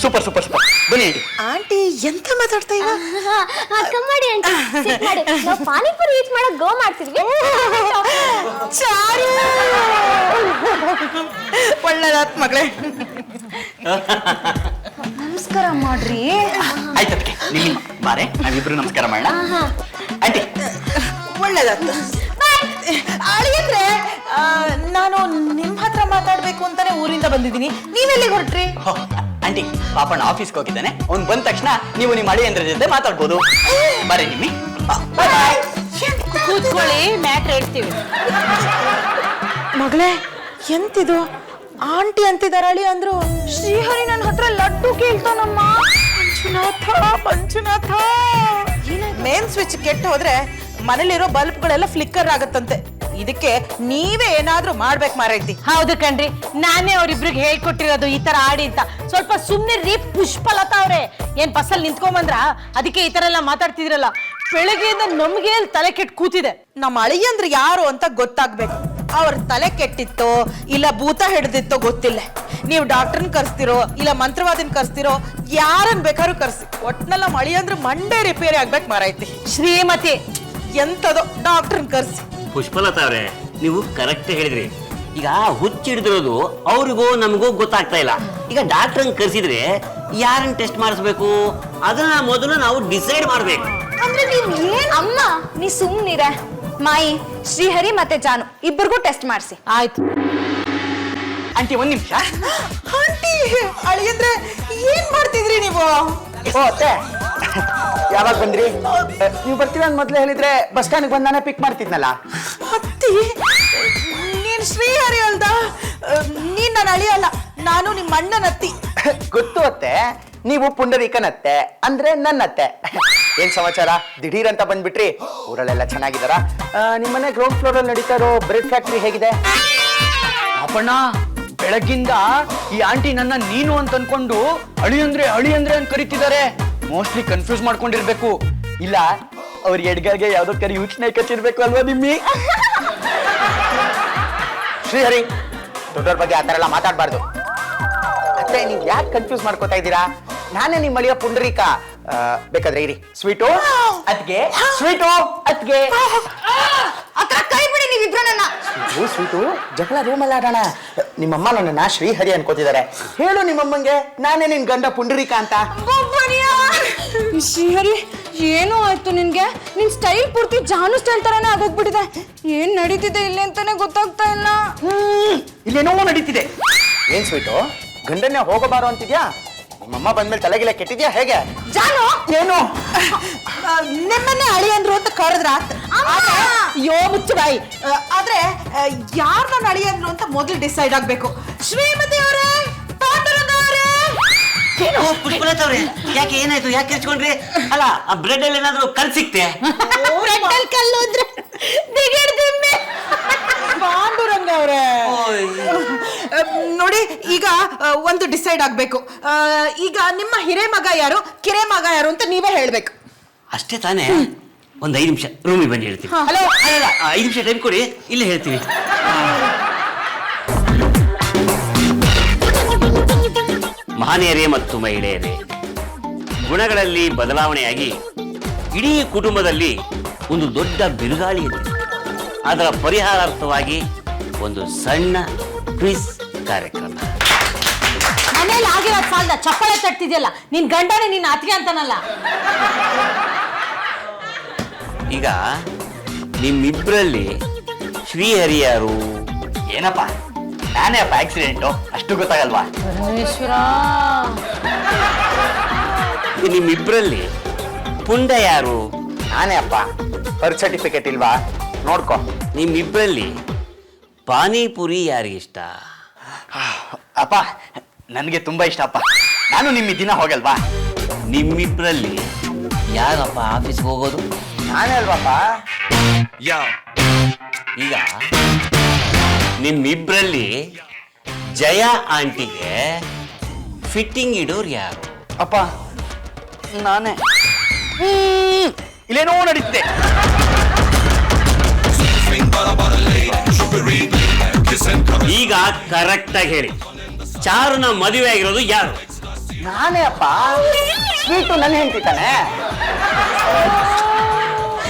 Super super super. ಬನ್ನಿ aunty ಎಂತ ಮಾತಾಡ್ತಾ ಇವ? ಕಮ್ಮಡಿ ಆಂಟಿ ಸಿಟ್ ಮಾಡಿ ನಾವು ಪಾನಿಪುರಿ ಈಟ್ ಮಾಡಕ್ ಗೋ ಮಾಡ್ತಿದ್ವಿ. ಚಾರು ಒಳ್ಳೆದಾತ್ ಮಗಳೇ. ನಮಸ್ಕಾರ ಮಾಡ್ರಿ. ಆಯ್ತದಕ್ಕೆ ನಿಮ್ಮ ಬಾರೆ ನಾವಿಬ್ರು ನಮಸ್ಕಾರ ಮಾಡೋಣ. ಆಂಟಿ ಒಳ್ಳೆದಾತ್. ಅಳಿಯಂದ್ರೆ ನಾನು ನಿಮ್ ಹತ್ರ ಮಾತಾಡ್ಬೇಕು ಅಂತಾನೆ ಊರಿಂದ ಬಂದಿದ್ದೀನಿ. ನೀವೆಲ್ಲಿಗೆ ಹೊರಟ್ರಿ? ಆಂಟಿ ಪಾಪಣ್ಣ ಆಫೀಸ್ಗೆ ಹೋಗಿದ್ದಾನೆ. ಅವ್ನು ಬಂದ ತಕ್ಷಣ ನೀವು ನಿಮ್ಮ ಅಳಿಯಂದ್ರ ಜೊತೆ ಮಾತಾಡ್ಬೋದು. ಬರ್ರಿ ನಿಮ್ಮಿ. ಕೂತ್ಕೊಳ್ಳಿ, ಮ್ಯಾಟ್ರ್ ಹೇಳ್ತೀವಿ. ಮಗಳೇ ಎಂತಿದು? ಆಂಟಿ ಅಂತಿದಾರ ಅಳಿ ಅಂದ್ರು. ಶ್ರೀಹರಿ ನನ್ನ ಹತ್ರ ಲಡ್ಡು ಕೇಳ್ತಾನಮ್ಮ. ಮಂಜುನಾಥ ಮೇನ್ ಸ್ವಿಚ್ ಕೆಟ್ಟು ಹೋದ್ರೆ ಮನೇಲಿರೋ ಬಲ್ಬ್ಗಳೆಲ್ಲ ಫ್ಲಿಕ್ಕರ್ ಆಗತ್ತಂತೆ. ಇದಕ್ಕೆ ನೀವೇ ಏನಾದ್ರೂ ಮಾಡ್ಬೇಕು ಮಾರೈತಿ. ಹೌದು ಕಣ್ರಿ, ನಾನೇ ಅವ್ರಿಬ್ರಿಗೆ ಹೇಳ್ಕೊಟ್ಟಿರೋದು ಈ ತರ ಆಡಿ ಅಂತ. ಸ್ವಲ್ಪ ಸುಮ್ನೆ ರೀ ಪುಷ್ಪಲತಾ ಅವ್ರೆ, ಏನ್ ಬಸ್ಸಲ್ಲಿ ನಿಂತ್ಕೊಂಬಂದ್ರ? ಅದಕ್ಕೆ ಈ ತರ ಎಲ್ಲ ಮಾತಾಡ್ತಿದ್ರಲ್ಲ. ಬೆಳಗ್ಗೆಯಿಂದ ನಮ್ಗೆ ತಲೆ ಕೆಟ್ಟು ಕೂತಿದೆ. ನಮ್ಮ ಅಳಿಯಂದ್ರೆ ಯಾರು ಅಂತ ಗೊತ್ತಾಗ್ಬೇಕು. ಅವ್ರ ತಲೆ ಕೆಟ್ಟಿತ್ತೋ ಇಲ್ಲ ಭೂತ ಹಿಡ್ದಿತ್ತೋ ಗೊತ್ತಿಲ್ಲ. ನೀವು ಡಾಕ್ಟರ್ನ ಕರ್ಸ್ತಿರೋ ಇಲ್ಲ ಮಂತ್ರವಾದಿನ ಕರ್ಸ್ತಿರೋ, ಯಾರನ್ ಬೇಕಾದ್ರೂ ಕರ್ಸಿ, ಒಟ್ನಲ್ಲಿ ನಮ್ಮ ಅಳಿಯಂದ್ರೆ ಮಂಡೆ ರಿಪೇರಿ ಆಗ್ಬೇಕು ಮಾರೈತಿ. ಶ್ರೀಮತಿ ಎಂತದೋ ಡಾಕ್ಟರ್ನ ಕರ್ಸಿ. ಪುಷ್ಪಲತಾ ಅವ್ರೆ, ನೀವು ಕರೆಕ್ಟ್ ಹೇಳಿದ್ರಿ. ಈಗ ಹುಚ್ಚಿಡಿದಿರೋದು ಅವ್ರಿಗೂ ನಮಗೂ ಗೊತ್ತಾಗ್ತಾ ಇಲ್ಲ. ಈಗ ಡಾಕ್ಟರ್ ಕರ್ಸಿದ್ರೆ ಯಾರನ್ನ ಟೆಸ್ಟ್ ಮಾಡಿಸ್ಬೇಕು ಅದನ್ನ ಮೊದಲು ನಾವು ಡಿಸೈಡ್ ಮಾಡ್ಬೇಕು. ಅಂದ್ರೆ ನೀವ್ ಏನ್ ಅಮ್ಮ, ನೀ ಸುಮ್ನಿರ. ಮಾಯಿ, ಶ್ರೀಹರಿ ಮತ್ತೆ ಜಾನು ಇಬ್ಬರಿಗೂ ಟೆಸ್ಟ್ ಮಾಡಿಸಿ. ಆಯ್ತು. ಆಂಟಿ ಒಂದ್ ನಿಮಿಷ. ಆಂಟಿ ಅಳಿಯಂದ್ರೆ ಏನ್ ಮಾಡ್ತಿದ್ರಿ ನೀವು? ಓ ಅತ್ತೆ, ಯಾವಾಗ ಬಂದ್ರಿ? ನೀವು ಬರ್ತೀವಿ ಅಂತ ಮೊದ್ಲು ಹೇಳಿದ್ರೆ ಬಸ್ ಸ್ಟ್ಯಾಂಡ್ ಬಂದ್ ನಾನೇ ಪಿಕ್ ಮಾಡ್ತಿದ್ನಲ್ಲ. ಅತ್ತಿ, ನೀನ್ ಶ್ರೀಹರಿ ಅಲ್ದ? ನೀನ್ ನನ್ನ ಅಳಿಯಲ್ಲ, ನಾನು ನಿಮ್ಮ ಅಣ್ಣನ ಅತ್ತಿ. ಗೊತ್ತು ಅತ್ತೆ, ನೀವು ಪುಂಡರೀಕನತ್ತೆ ಅಂದ್ರೆ ನನ್ನತ್ತೆ. ಏನ್ ಸಮಾಚಾರ? ದಿಢೀರ್ ಅಂತ ಬಂದ್ಬಿಟ್ರಿ. ಊರಲ್ಲೆಲ್ಲ ಚೆನ್ನಾಗಿದಾರ? ನಿಮ್ಮನೆ ಗ್ರೌಂಡ್ ಫ್ಲೋರ್ ಅಲ್ಲಿ ನಡೀತಾ ಇರೋ ಬ್ರೆಡ್ ಫ್ಯಾಕ್ಟ್ರಿ ಹೇಗಿದೆ? ಅಪ್ಪಣ್ಣ, ಬೆಳಗ್ಗಿಂದ ಈ ಆಂಟಿ ನನ್ನ ನೀನು ಅಂತ ಅನ್ಕೊಂಡು ಅಳಿ ಅಂದ್ರೆ ಅಂತ ಕರಿತಿದ್ದಾರೆ. Mostly confuse ಮಾಡ್ಕೊಂಡಿರ್ಬೇಕು. ಇಲ್ಲ ಅವ್ರ ಎಡ್ಗಾಗೆ ಯಾವ್ದೋ ಕರಿ ಯೋಚನೆ ಕಚ್ಚಿರ್ಬೇಕು ಅಲ್ವಾ ನಿಮ್ಮಿ? ಶ್ರೀಹರಿ, ದೊಡ್ಡವ್ರ ಬಗ್ಗೆ ಆತರ ಎಲ್ಲ ಮಾತಾಡ್ಬಾರ್ದು. ಅತ್ತೆ, ನೀವ್ ಯಾಕೆ ಕನ್ಫ್ಯೂಸ್ ಮಾಡ್ಕೋತಾ ಇದ್ದೀರಾ? ನಾನೇ ನಿಮ್ಮ ಅಳಿಯ ಪುಂಡರೀಕ. ಬೇಕಾದ್ರೆ ಇರಿ. ಸ್ವೀಟು ಅದ್ಗೆ, ಸ್ವೀಟು ಅದ್ಗೆ. ಕೈ ಬಿಡಿ ನೀವಿಬ್ರು ನನ್ನ. ಸ್ವೀಟು ಜಗಳ ರೂಮಲ್ಲಿ ಆಡೋಣ. ನಿಮ್ಮಮ್ಮ ನನ್ನನ್ನ ಶ್ರೀಹರಿ ಅನ್ಕೋತಿದ್ದಾರೆ. ಹೇಳು ನಿಮ್ಮಮ್ಮಂಗೆ ನಾನೇ ನಿನ್ ಗಂಡ ಪುಂಡರೀಕ ಅಂತ. ಶ್ರೀಹರಿ, ಏನೋ ಆಯ್ತು ನಿನ್ಗೆ? ನಿನ್ ಸ್ಟೈಲ್ ಪೂರ್ತಿ ಜಾನು ಸ್ಟೈಲ್ ತರಾನೇ ಆಗೋಗ್ಬಿಟ್ಟಿದೆ. ಏನ್ ನಡೀತಿದೆ ಇಲ್ಲಿ ಅಂತಾನೆ ಗೊತ್ತಾಗ್ತಾ ಇಲ್ಲ. ಇಲ್ಲೇನೋ ನಡೀತಿದೆ. ಏನ್ ಸ್ವೀಟು, ಗಂಡನ್ನೇ ಹೋಗಬಾರೋ ಅಂತಿದ್ಯಾ? ನಿಮ್ಮಮ್ಮ ಬಂದ್ಮೇಲೆ ತಲೆಗಿಲ್ಲ ಕೆಟ್ಟಿದ್ಯಾ ಹೇಗೆ? ಜಾನು, ಏನು ನಿಮ್ಮನ್ನೇ ಅಳಿಯಂದ್ರು ಅಂತ ಕರೆದ್ರ? ಅಯ್ಯೋ ಮುಚ್ಚು ಬಾಯಿ. ಆದ್ರೆ ಯಾರ್ ನನ್ನ ಅಳಿಯಂದ್ರು ಅಂತ ಮೊದಲು ಡಿಸೈಡ್ ಆಗ್ಬೇಕು. ಶ್ರೀಮತಿ ಅವರೇ, ಪಾಂಡುರಂಗ ಅವರೇ. ಏನು ಪುಷ್ಪಲತಾ ಅವ್ರೆ, ಯಾಕೆ ಏನಾಯ್ತು? ಯಾಕೆ ಕಿರ್ಚ್ಕೊಂಡ್ರಿ? ಅಲ್ಲ, ಆ ಬ್ರೆಡ್ ಅಲ್ಲಿ ಏನಾದ್ರು ಕಲ್ ಸಿಕ್ತೆ? ಕಲ್ಲು ಅಂದ್ರೆ ಪಾಂಡುರಂಗ ಅವರೇ, ನೋಡಿ ಈಗ ಒಂದು ಡಿಸೈಡ್ ಆಗ್ಬೇಕು. ಈಗ ನಿಮ್ಮ ಹಿರೇ ಮಗ ಯಾರು, ಕಿರೇ ಮಗ ಯಾರು ಅಂತ ನೀವೇ ಹೇಳ್ಬೇಕು. ಅಷ್ಟೇ ತಾನೇ? ಒಂದ್ 5 ನಿಮಿಷ ರೂಮಿಗೆ ಬಂದು ಹೇಳ್ತೀವಿ. ಹಲೋ, 5 ನಿಮಿಷ ಟೈಮ್ ಕೊಡಿ, ಇಲ್ಲೇ ಹೇಳ್ತೀವಿ. ಮಹನೀಯರೇ ಮತ್ತು ಮಹಿಳೆಯರೇ, ಗುಣಗಳಲ್ಲಿ ಬದಲಾವಣೆಯಾಗಿ ಇಡೀ ಕುಟುಂಬದಲ್ಲಿ ಒಂದು ದೊಡ್ಡ ಬಿರುಗಾಳಿ ಎದ್ದಿದೆ. ಅದರ ಪರಿಹಾರಾರ್ಥವಾಗಿ ಒಂದು ಸಣ್ಣ ಕ್ವಿಜ್ ಕಾರ್ಯಕ್ರಮ. ಮನೇಲಿ ಆಗಿರೋ ಸಾಲದ ಚಪ್ಪಳೆ ತಟ್ತಿದ್ಯಲ್ಲ, ನಿನ್ ಗಂಡನೇ ನಿನ್ನ ಅತ್ತಿಗೆ ಅಂತಾನಲ್ಲ. ಈಗ ನಿಮ್ಮಿಬ್ಬರಲ್ಲಿ ಶ್ರೀಹರಿ ಯಾರು? ಏನಪ್ಪ, ನಾನೇ ಅಪ್ಪ ಆಕ್ಸಿಡೆಂಟು, ಅಷ್ಟು ಗೊತ್ತಾಗಲ್ವಾ? ನಿಮ್ಮಿಬ್ಬರಲ್ಲಿ ಪುಂಡ ಯಾರು? ನಾನೇ ಅಪ್ಪ. ಬರ್ತ್ ಸರ್ಟಿಫಿಕೇಟ್ ಇಲ್ವಾ? ನೋಡ್ಕೊ. ನಿಮ್ಮಿಬ್ಬರಲ್ಲಿ ಪಾನಿಪುರಿ ಯಾರಿಗಿಷ್ಟ? ಅಪ್ಪ, ನನಗೆ ತುಂಬಾ ಇಷ್ಟ ಅಪ್ಪ. ನಾನು ನಿಮ್ಮ ದಿನ ಹೋಗಲ್ವಾ? ನಿಮ್ಮಿಬ್ಬರಲ್ಲಿ ಯಾರಪ್ಪ ಆಫೀಸ್ಗೆ ಹೋಗೋದು? ನಾನೇ ಅಲ್ವಪ್ಪ. ಈಗ ನಿಮ್ಮಿಬ್ಬರಲ್ಲಿ ಜಯ ಆಂಟಿಗೆ ಫಿಟ್ಟಿಂಗ್ ಇಡೋರು ಯಾರು? ಅಪ್ಪ, ನಾನೇ. ಇಲ್ಲೇನೋ ನಡೀತಿದೆ. ಈಗ ಕರೆಕ್ಟ್ ಆಗಿ ಹೇಳಿ, ಚಾರುನ ಮದುವೆ ಆಗಿರೋದು ಯಾರು? ನಾನೇ ಅಪ್ಪ, ಸ್ವೀಟು ನನ್ನ ಹೆಂಡತಿ ತಾನೆ.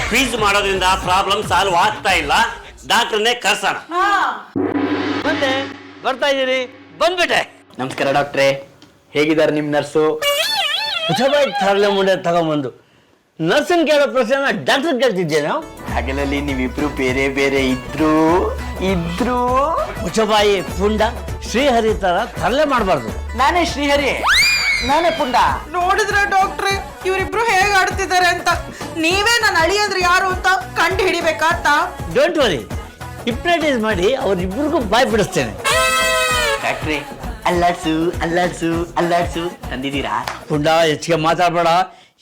ಫೀಸ್ ಮಾಡೋದ್ರಿಂದ ಪ್ರಾಬ್ಲಮ್ ಸಾಲ್ವ್ ಆಗ್ತಾ ಇಲ್ಲ, ಡಾಕ್ಟರ್ನೇ ಕರ್ಸೋಣ. ಬಂದೆ, ಬರ್ತಾ ಇದ್ದೀರಿ, ಬಂದ್ಬಿಟ್ಟೆ. ನಮಸ್ಕಾರ ಡಾಕ್ಟ್ರೇ, ಹೇಗಿದ್ದಾರೆ ನಿಮ್ಮ ನರ್ಸು? ಹುಚ್ಚಬಾಯಿ ತರಲೆ ಮುಂಡೆ ತಗೊಂಬಂದು ನರ್ಸನ್ ಕೇಳೋ ಪ್ರಶ್ನೆ ಡಾಕ್ಟರ್ ಕೇಳ್ತಿದ್ದೆ ನಾವು. ಹಗಲಲ್ಲಿ ನೀವಿಬ್ರು ಬೇರೆ ಬೇರೆ ಇದ್ರು ಹುಚ್ಚಬಾಯಿ ಪುಂಡ ಶ್ರೀಹರಿ ತರ ತರಲೆ ಮಾಡಬಾರ್ದು. ನಾನೇ ಶ್ರೀಹರಿ, ನಾನೇ ಪುಂಡ. ನೋಡಿದ್ರೆ ಡಾಕ್ಟ್ರೆ ಇವರಿಬ್ರು ಹೇಗ್ ಆಡ್ತಿದ್ದಾರೆ ಅಂತ. ನೀವೇ ನನ್ನ ಅಳಿ ಅಂದ್ರೆ ಯಾರು ಅಂತ ಕಂಡು ಹಿಡಿಬೇಕಾತ. ಡೋಂಟ್ ವರಿ, ಹಿಪ್ನಟೈಸ್ ಮಾಡಿ ಅವ್ರಿಬ್ರಿಗೂ ಬಾಯ್ ಬಿಡಿಸ್ತೇನೆ. ಡಾಕ್ಟ್ರೇ, ಅಲ್ಲಾಡ್ಸು ತಂದಿದ್ದೀರಾ? ಪುಂಡ ಹೆಚ್ಚಿಗೆ ಮಾತಾಡ್ಬೇಡ,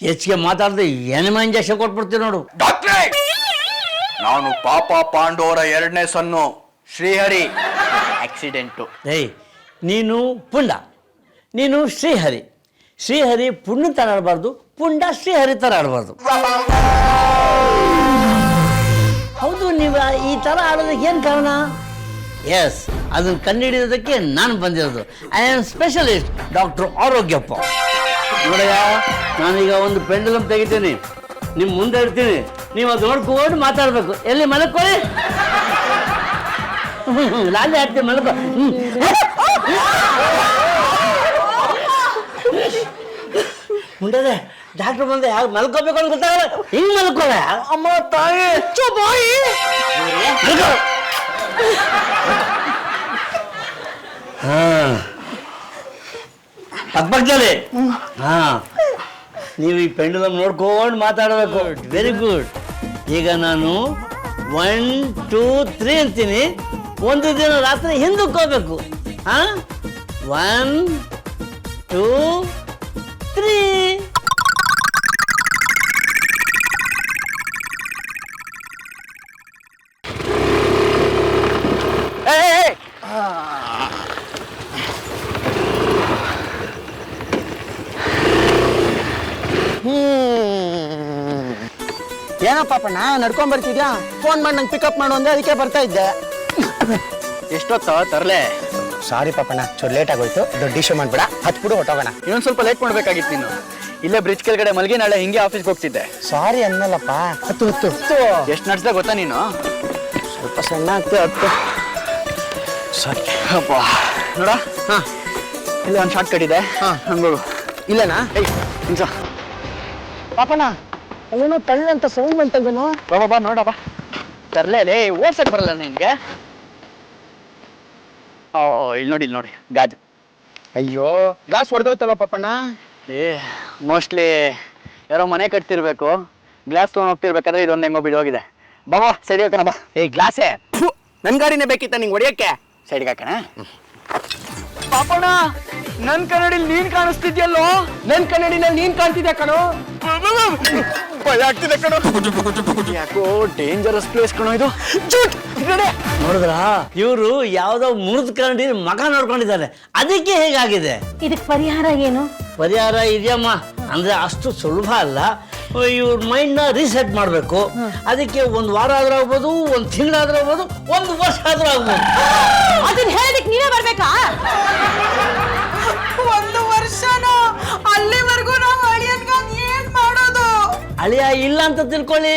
ಹೆಚ್ಚಿಗೆ ಮಾತಾಡದೆ ಎನಿಮ ಇಂಜೆಕ್ಷನ್ ಕೊಟ್ಬಿಡ್ತೀವಿ ನೋಡು. ಡಾಕ್ಟ್ರೇ, ನಾನು ಪಾಪ ಪಾಂಡವರ 2ನೇ ಸೊನ್ನು ಶ್ರೀಹರಿ. ಆಕ್ಸಿಡೆಂಟು. ಏಯ್, ನೀನು ಪುಂಡ, ನೀನು ಶ್ರೀಹರಿ. ಶ್ರೀಹರಿ ಪುಣ್ಯ ತರ ಆಡಬಾರ್ದು, ಪುಂಡ ಶ್ರೀಹರಿ ತರ ಆಡಬಾರ್ದು. ಹೌದು, ನೀವು ಈ ತರ ಆಡೋದಕ್ಕೆ ಏನು ಕಾರಣ? ಎಸ್, ಅದನ್ನು ಕಂಡುಹಿಡಿಯೋದಕ್ಕೆ ನಾನು ಬಂದಿರೋದು. I am specialist doctor Arogyappa. ನೋಡಯ್ಯ, ನಾನೀಗ ಒಂದು ಪೆಂಡಲಮ್ ತೆಗಿತೀನಿ, ನಿಮ್ಮ ಮುಂದೆ ಇರ್ತೀನಿ, ನೀವು ಅದು ನೋಡ್ಕೊಂಡು ಮಾತಾಡಬೇಕು. ಎಲ್ಲಿ ಮಲಕ್ಕೊಳ್ಳಿ, ನಾನೇ ಹಾಕ್ತೀನಿ, ಮಲಕೊ. ಮುಂದೆ ಡಾಕ್ಟರ್ ಬಂದೆ, ಯಾಕೆ ಮಲ್ಕೋಬೇಕು ಅಂತ ಗೊತ್ತಾಗಲ್ಲ, ಹಿಂಗ್ ಮಲ್ಕೊಳ್ಳ. ಅಮ್ಮ ತಾಯಿ, ಬಾಯಿ ಪಕ್ಕದಲ್ಲಿ. ಹಾ, ನೀವು ಈ ಪೆಂಡುಲಮ್ ನೋಡ್ಕೊಂಡು ಮಾತಾಡಬೇಕು. Very good. ಈಗ ನಾನು 1 2 3 ಅಂತೀನಿ, ಒಂದು ದಿನ ರಾತ್ರಿ ಹಿಂದಕ್ಕೆ ಹೋಗ್ಬೇಕು. ಹಾ, 1 2 3. ಏನಪ್ಪಣ್ಣ ನಡ್ಕೊಂಡ್ ಬರ್ತಿದ್ಯಾ? ಫೋನ್ ಮಾಡಿ ನಂಗೆ ಪಿಕಪ್ ಮಾಡು ಅಂದ್ರೆ ಅದಕ್ಕೆ ಬರ್ತಾ ಇದ್ದೆ. ಎಷ್ಟೊತ್ತ ತರಲೆ? ಸಾರಿ ಪಾಪಣ್ಣ, ಚೂರು ಲೇಟ್ ಆಗೋಯ್ತು. ದೊಡ್ಡ ಇಶ್ಯೂ ಮಾಡ್ಬೇಡ, ಹತ್ಬಿಡು ಹೊಟ್ಟೋಗೋಣ. ಇನ್ನೊಂದು ಸ್ವಲ್ಪ ಲೇಟ್ ಮಾಡ್ಬೇಕಾಗಿತ್ತು ನೀನು. ಇಲ್ಲೇ ಬ್ರಿಡ್ಜ್ ಕೆಳಗಡೆ ಮಲ್ಗಿ ನಾಳೆ ಹಿಂಗೆ ಆಫೀಸ್ಗೆ ಹೋಗ್ತಿದ್ದೆ. ಸಾರಿ ಅನ್ನಲ್ಲಪ್ಪ, ಹತ್ತು. ಎಷ್ಟು ನಡ್ಸ್ದೆ ಗೊತ್ತಾ ನೀನು? ಸ್ವಲ್ಪ ಸಣ್ಣ ಆಗ್ತದೆ, ಹತ್ತು. ಸಾರಿ ಅಪ್ಪ, ನೋಡ, ಹಾ, ಇಲ್ಲ ಒಂದು ಶಾರ್ಟ್ ಕಟ್ ಇದೆ. ಹಾ, ಹಂಗೋಗು. ಇಲ್ಲನಾ? ಏಯ್, ನಿಮಿಷ. ಪಾಪಣ್ಣ, ಅವನು ತಳ್ಳ ಅಂತ ಸೌಂಡ್ ಬಂತಂಗನು. ಬಾ ನೋಡಪ್ಪ, ತರ್ಲೇ ಓಡ್ಸಕ್ ಬರಲ್ಲ ನಿನ್ಗೆ. ಓ, ಇಲ್ಲಿ ನೋಡಿ ಗಾಜು. ಅಯ್ಯೋ, ಗ್ಲಾಸ್ ಹೊಡೆದೋಯ್ತಲ್ಲ ಪಾಪಣ್ಣ. ಮೋಸ್ಟ್ಲಿ ಯಾರೋ ಮನೆ ಕಟ್ತಿರ್ಬೇಕು, ಗ್ಲಾಸ್ ತೊಗೊಂಡು ಹೋಗ್ತಿರ್ಬೇಕಾದ್ರೆ ಇದೊಂದು ಹೆಂಗೋ ಬಿಡೋಗಿದೆ. ಬಾಬಾ ಸೈಡ್ ಹಾಕೋಣ ಬಾ. ಗ್ಲಾಸೇ ನನ್ ಗಾಡಿನೇ ಬೇಕಿತ್ತ ನಿಂಗೆ ಹೊಡಿಯಕ್ಕೆ? ಸೈಡ್ಗೆ ಹಾಕೋಣ. ಪಾಪಣ್ಣ, ನನ್ ಕನ್ನಡಿಲಿ ನೀನ್ ಕಾಣಿಸ್ತಿದ್ಯಲ್ಲೋ. ನನ್ ಕನ್ನಡಿನಲ್ಲಿ ನೀನ್ ಕಾಣ್ತಿದ್ಯಾ ಕಣೋ. ಭಯ ಆಗ್ತಿದೆ ಕಣೋ. ಯಾಕೋ ಡೇಂಜರಸ್ ಪ್ಲೇಸ್ ಕಣೋ ಇದು. ನೋಡಿದ್ರ, ಇವರು ಯಾವ್ದೋ ಮುರಿದ ಕರಡಿ ಮಗ ನೋಡ್ಕೊಂಡಿದ್ದಾರೆ, ಅದಕ್ಕೆ ಹೇಗಾಗಿದೆ. ಇದಕ್ಕೆ ಪರಿಹಾರ ಏನು? ಪರಿಹಾರ ಇದೆಯಮ್ಮ, ಅಂದ್ರೆ ಅಷ್ಟು ಸುಲಭ ಅಲ್ಲ. ಇವ್ರ ಮೈಂಡ್ ನ ರೀಸೆಟ್ ಮಾಡ್ಬೇಕು. ಅದಕ್ಕೆ 1 ವಾರ ಆದ್ರೂ ಆಗ್ಬೋದು, 1 ತಿಂಗಳಾದ್ರೂ ಆಗ್ಬೋದು, 1 ವರ್ಷ ಆದ್ರೂ ಆಗ್ಬೋದು. ಅದನ್ನ ಹೇಳೋದಕ್ಕೆ ನೀವೇ ಬರ್ಬೇಕಾ? 1 ವರ್ಷನೋ? ಅಲ್ಲಿವರೆಗೂ ನಾವು ಅಳಿಯನ್ಗಾಗಿ ಏನ್ ಮಾಡೋದು? ಅಳಿಯ ಇಲ್ಲ ಅಂತ ತಿಳ್ಕೊಳ್ಳಿ,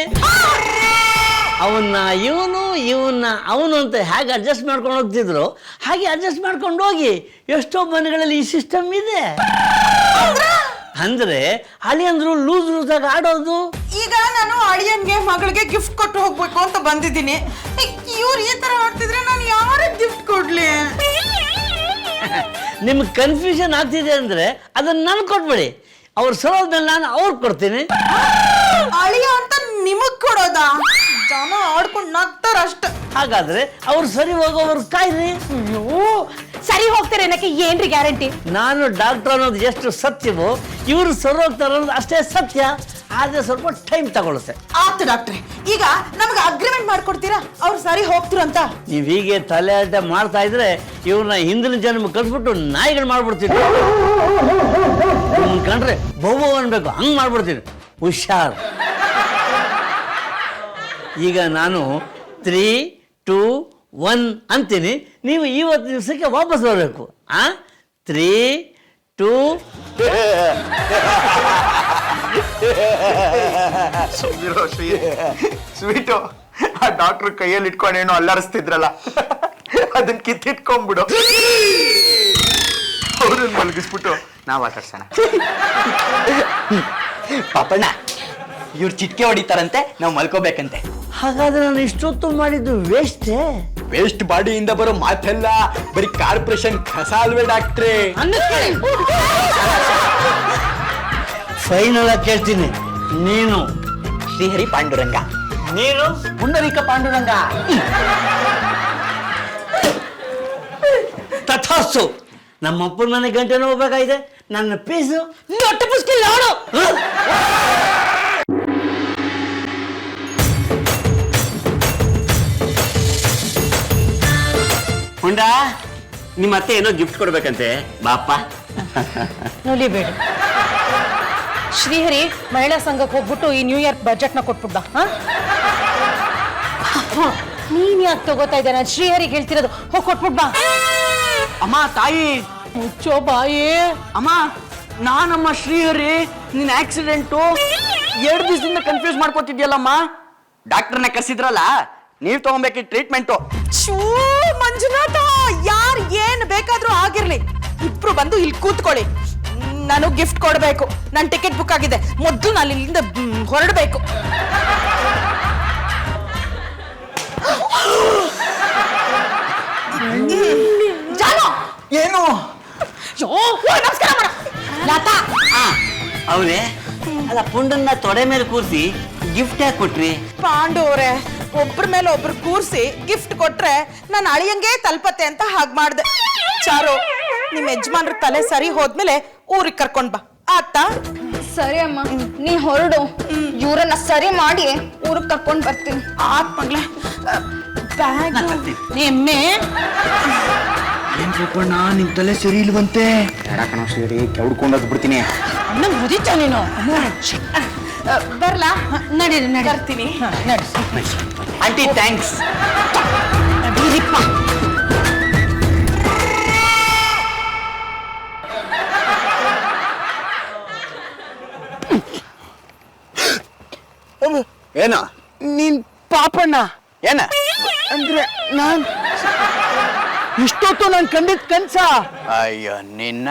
ಅವನ್ನ ಇವನ್ನ ಅವನು ಅಂತ ಹೇಗೆ ಅಡ್ಜಸ್ಟ್ ಮಾಡ್ಕೊಂಡು ಹೋಗ್ತಿದ್ರು ಹಾಗೆ ಅಡ್ಜಸ್ಟ್ ಮಾಡ್ಕೊಂಡು ಹೋಗಿ. ಎಷ್ಟೋ ಮನೆಗಳಲ್ಲಿ ಈ ಸಿಸ್ಟಮ್ ಇದೆ. ಅಂದ್ರೆ ಅಳಿಯಂದ್ರು ಲೂಸ್ ಆಗಿ ಆಡೋದು. ಈಗ ನಾನು ಅಳಿಯನ್ಗೆ ಮಗಳಿಗೆ ಗಿಫ್ಟ್ ಕೊಟ್ಟು ಹೋಗ್ಬೇಕು ಅಂತ ಬಂದಿದ್ದೀನಿ. ಇವ್ರು ಈ ತರ ಆಡ್ತಿದ್ರೆ ನಾನು ಯಾರಿಗೆ ಗಿಫ್ಟ್ ಕೊಡ್ಲಿ? ನಿಮ್ಗೆ ಕನ್ಫ್ಯೂಷನ್ ಆಗ್ತಿದೆ ಅಂದ್ರೆ ಅದನ್ನ ನಾನು ಕೊಟ್ಬಿಡಿ. ಅವ್ರು ಸರೋದ್ಮೇಲೆ ನಾನು ಅವ್ರಿಗೆ ಕೊಡ್ತೀನಿ. ಅಳಿಯ ಅಂತ ನಿಮಗ್ ಕೊಡೋದಾ? ಜನ ಆಡ್ಕೊಂಡು ನಗ್ತಾರ ಅಷ್ಟೇ. ಹಾಗಾದ್ರೆ ಅವ್ರು ಸರಿ ಹೋಗೋವ್ರು ಕಾಯ್ರಿ. ಸರಿ ಹೋಗ್ತಾರೆ ಅನ್ನಕ್ಕೆ ಏನ್ರಿ ಗ್ಯಾರಂಟಿ? ನಾನು ಡಾಕ್ಟರ್ ಅನ್ನೋದು ಎಷ್ಟು ಸತ್ಯವೋ ಇವರು ಸರಿ ಹೋಗ್ತಾರೆ ಅನ್ನೋದು ಅಷ್ಟೇ ಸತ್ಯ. ಆದ್ರೆ ಸ್ವಲ್ಪ ಟೈಮ್ ತಗೊಳುತ್ತೆ. ಆಯ್ತು ಡಾಕ್ಟ್ರೆ, ಈಗ ನಮ್ಗೆ ಅಗ್ರಿಮೆಂಟ್ ಮಾಡ್ಕೊಡ್ತೀರಾ ಅವ್ರು ಸರಿ ಹೋಗ್ತಿರಂತ? ನೀವು ಹೀಗೆ ತಲೆ ಅಡ್ಡ ಮಾಡ್ತಾ ಇದ್ರೆ ಇವ್ರನ್ನ ಹಿಂದಿನ ಜನ್ಮ ಕಳ್ಸ್ಬಿಟ್ಟು ನಾಯಿಗಳು ಮಾಡ್ಬಿಡ್ತೀನಿ. ಕಂಡ್ರೆ ಬಹು ಅನ್ಬೇಕು, ಹಂಗ್ ಮಾಡ್ಬಿಡ್ತೀನಿ. ಹುಷಾರ್. ಈಗ ನಾನು 3 2 1 ಅಂತೀನಿ, ನೀವು ಇವತ್ತು ದಿವಸಕ್ಕೆ ವಾಪಸ್ ಬರಬೇಕು. 3 2 ಸ್ವೀಟು ಆ ಡಾಕ್ಟರ್ ಕೈಯಲ್ಲಿ ಇಟ್ಕೊಂಡೇನೋ ಅಲ್ಲಾರಿಸ್ತಿದ್ರಲ್ಲ ಅದನ್ನ ಕಿತ್ತಿಟ್ಕೊಂಡ್ಬಿಡು ಅವ್ರನ್ನ ಮಲಗಿಸ್ಬಿಟ್ಟು ನಾವ್ ಆಟಾಡ್ಸೋಣ. ಪಾಪಣ್ಣ ಇವ್ರು ಚಿಟ್ಕೆ ಹೊಡಿತಾರಂತೆ ನಾವು ಮಲ್ಕೋಬೇಕಂತೆ. ಹಾಗಾದ್ರೆ ನಾನು ಇಷ್ಟೊತ್ತು ಮಾಡಿದ್ದು ವೇಸ್ಟೇ? ವೇಸ್ಟ್ ಬಾಡಿಯಿಂದ ಬರೋ ಮಾತೆಲ್ಲ ಬರೀ ಕಾರ್ಪೊರೇಷನ್ ಕಸ ಅಲ್ವೇ ಡಾಕ್ಟ್ರೇ? ಫೈನಲ್ ಆಗಿ ಕೇಳ್ತೀನಿ, ನೀನು ಶ್ರೀಹರಿ ಪಾಂಡುರಂಗ, ನೀನು ಪುಂಡರೀಕ ಪಾಂಡುರಂಗ. ತಥಾಸ್ತು. ನಮ್ಮಪ್ಪನ ಮನೆ ಗಂಟೆ ಹೋಗ್ಬೇಕಾಗಿದೆ. ನನ್ನ ಪೀಸು ಹೊಟ್ಟೆ ಪುಷ್ಟಿಲ್ಲ ನೋಡು. ಹುಂಡ ನಿಮ್ಮ ಅತ್ತೆ ಏನೋ ಗಿಫ್ಟ್ ಕೊಡ್ಬೇಕಂತೆ, ಬಾಪ್ಪ. ನಲಿಬೇಡಿ. ಶ್ರೀಹರಿ ಮಹಿಳಾ ಸಂಘಕ್ಕೆ ಹೋಗ್ಬಿಟ್ಟು ಈ ನ್ಯೂ ಇಯರ್ ಬಜೆಟ್ನ ಕೊಟ್ಬಿಡ್ದ. ನೀನ್ ಯಾಕೆ ತಗೋತಾ ಇದ್ದೆ? ನಾನು ಶ್ರೀಹರಿಗೆ ಹೇಳ್ತಿರೋದು, ಹೋಗಿ ಕೊಟ್ಬಿಡ್ ಬಾ. ಅಮ್ಮ ತಾಯಿ, ಮುಚ್ಚೋ ಬಾಯಿ. ಅಮ್ಮ ನಾನಮ್ಮ ಶ್ರೀಹರಿ. ನಿನ್ನ ಆಕ್ಸಿಡೆಂಟು 2 ದಿವಸದಿಂದ ಕನ್ಫ್ಯೂಸ್ ಮಾಡ್ಕೊತಿದ್ಯಲ್ಲಮ್ಮ. ಡಾಕ್ಟರ್ನ ಕರ್ಸಿದ್ರಲ್ಲ, ನೀವ್ ತಗೊಂಬೇಕಿದ್ ಟ್ರೀಟ್ಮೆಂಟು. ಶೂ ಮಂಜುನಾಥ, ಯಾರ್ ಏನ್ ಬೇಕಾದ್ರೂ ಆಗಿರ್ಲಿ, ಇಬ್ರು ಬಂದು ಇಲ್ಲಿ ಕೂತ್ಕೊಳ್ಳಿ. ನಾನು ಗಿಫ್ಟ್ ಕೊಡ್ಬೇಕು. ನನ್ನ ಟಿಕೆಟ್ ಬುಕ್ ಆಗಿದೆ. ಮೊದ್ಲು ನಾನು ಇಲ್ಲಿಂದ ಹೊರಡಬೇಕು. ಜಾನು, ಏನು? ನಮಸ್ಕಾರ ಮಾಡ. ಲತಾ, ಅವರೇ ಅಲ್ಲ, ಪುಂಡನ್ನ ತೊಡೆ ಮೇಲೆ ಕೂರಿಸಿ ಗಿಫ್ಟ್ ಯಾಕೆ ಕೊಟ್ರಿ? ಪಾಂಡು ಅವ್ರೆ, ಒಬ್ರ ಮೇಲೆ ಒಬ್ರು ಕೂರ್ಸಿ ಗಿಫ್ಟ್ ಕೊಟ್ರೆ ನಾನು ಅಳಿಯಂಗೆ ತಲುಪತ್ತೆ ಅಂತ ಹಾಗೆ ಮಾಡ್ದೆ. ಚಾರು, ನಿಮ್ ಯಜಮಾನ್ರ ತಲೆ ಸರಿ ಹೋದ್ಮೇಲೆ ಊರಿಗೆ ಕರ್ಕೊಂಡ್ ಬಾ, ಆತಾ? ಸರಿ ಅಮ್ಮ, ನೀ ಹೊರಡು. ಇವ್ರನ್ನ ಸರಿ ಮಾಡಿ ಊರಿಗೆ ಕರ್ಕೊಂಡ್ ಬರ್ತೀನಿ. ಆತ್ ಮಗ್ಲೆ. ಬ್ಯಾಗ್ ಎಮ್ಮೆ ಏನ್ ರೂಪಣ್ಣ, ನಿಮ್ ತಲೆ ಸರಿ ಇಲ್ವಂತೆ. ಕಣೋ ಶ್ರೀಹರಿ, ಕೆಡ್ಕೊಂಡೋದ್ ಬಿಡ್ತೀನಿ. ನಂಗೆ ಉದಿತ ನೀನು. ಬರ್ಲಾ? ನಡೀರಿ ನಡಿ. ಬರ್ತೀನಿ. ನಡಿ. Aunty thanks. ನಡೀರಿಪ್ಪ. ಏನ ನೀನ್ ಪಾಪಣ್ಣ? ಏನ ಅಂದ್ರೆ ನಾನ್ ಇಷ್ಟೊತ್ತು ನಾನು ಕಂಡಿದ್ ಕನ್ಸ? ಅಯ್ಯೋ ನಿನ್ನ,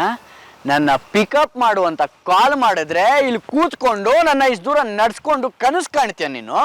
ನನ್ನ ಪಿಕಪ್ ಮಾಡುವಂತ ಕಾಲ್ ಮಾಡಿದ್ರೆ ಇಲ್ಲಿ ಕೂತ್ಕೊಂಡು ನನ್ನ ಇಷ್ಟು ದೂರ ನಡ್ಸ್ಕೊಂಡು ಕನಸು ಕಾಣ್ತೀಯ ನೀನು?